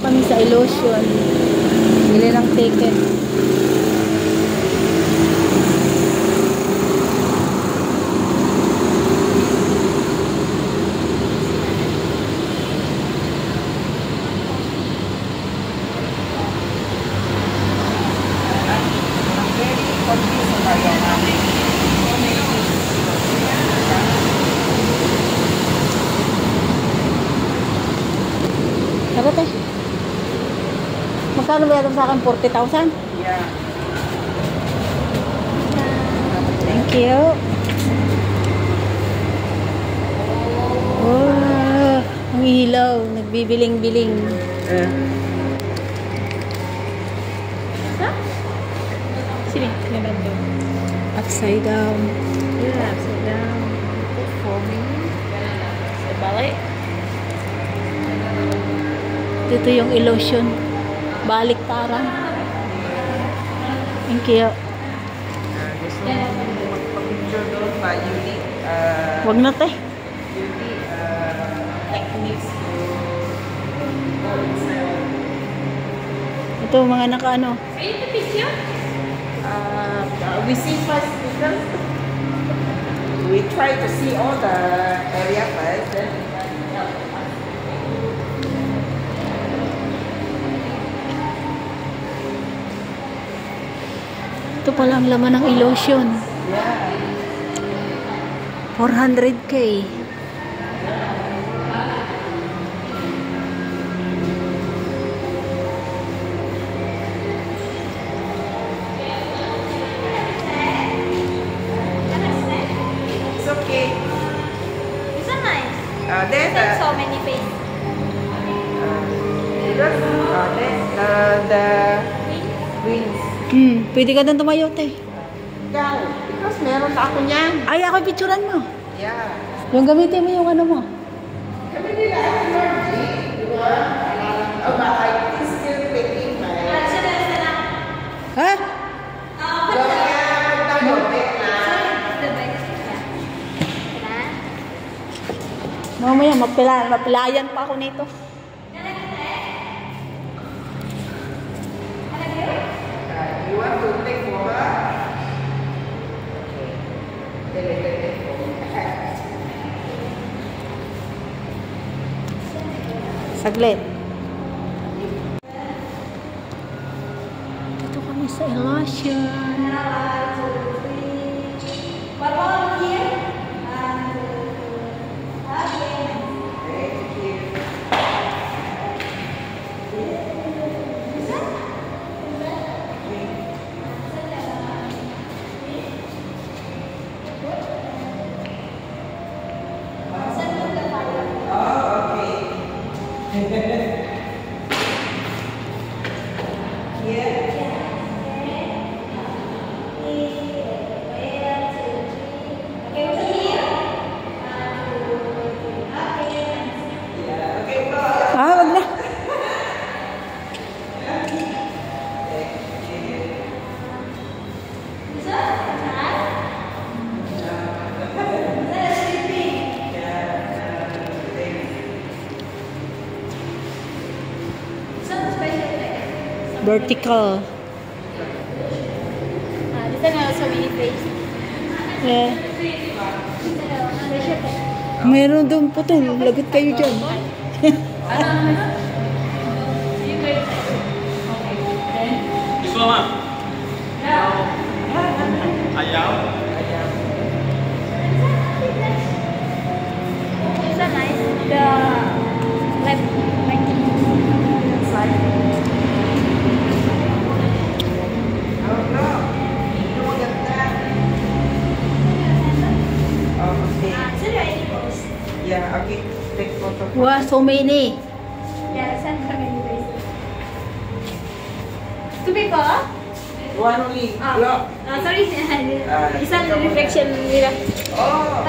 kami sa Illusion. Bili ng ticket. Dapat eh. Magkano ba ito sa akin? 40,000? Yeah. Thank you. Oh, ang ilaw. Nagbibiling-biling. Sini, ganito. Upside down. Yeah, upside down. Foaming. Sa balik. Dito yung Illusion. Baliktaran. Thank you. Gusto mo magpa-picture doon pa unique Wag na te. unique techniques to go inside. Ito mga naka-ano. Are you the picture? We see first because we try to see all the area first. Then Ito pala ang laman ng Illusion. yeah. 400K. It's okay. It's so nice. There's There's so many faces. because the wings. Pwede ka doon tumayo, te. Ikaw, because meron na ako niyan. Ay, ako picturean mo. Yeah. Yung gamitin mo yung ano mo. Kami nila, di ba? Oh, but I still taking my... Ha? Mamaya, mapilayan pa ako nito. You want to take for her? Okay. Saglit. Dito kami sa Illusion. Wag na. Vertical. This one also many faces. Yeah. Meron doon po to. Lagot kayo dyan. Gusto mo? Ayaw? It's so nice. The left side. Yeah, okay. Take photo. Wow, so many. Yeah, send so many faces. Two people? One only. Look. Sorry. It's a reflection mirror. Oh.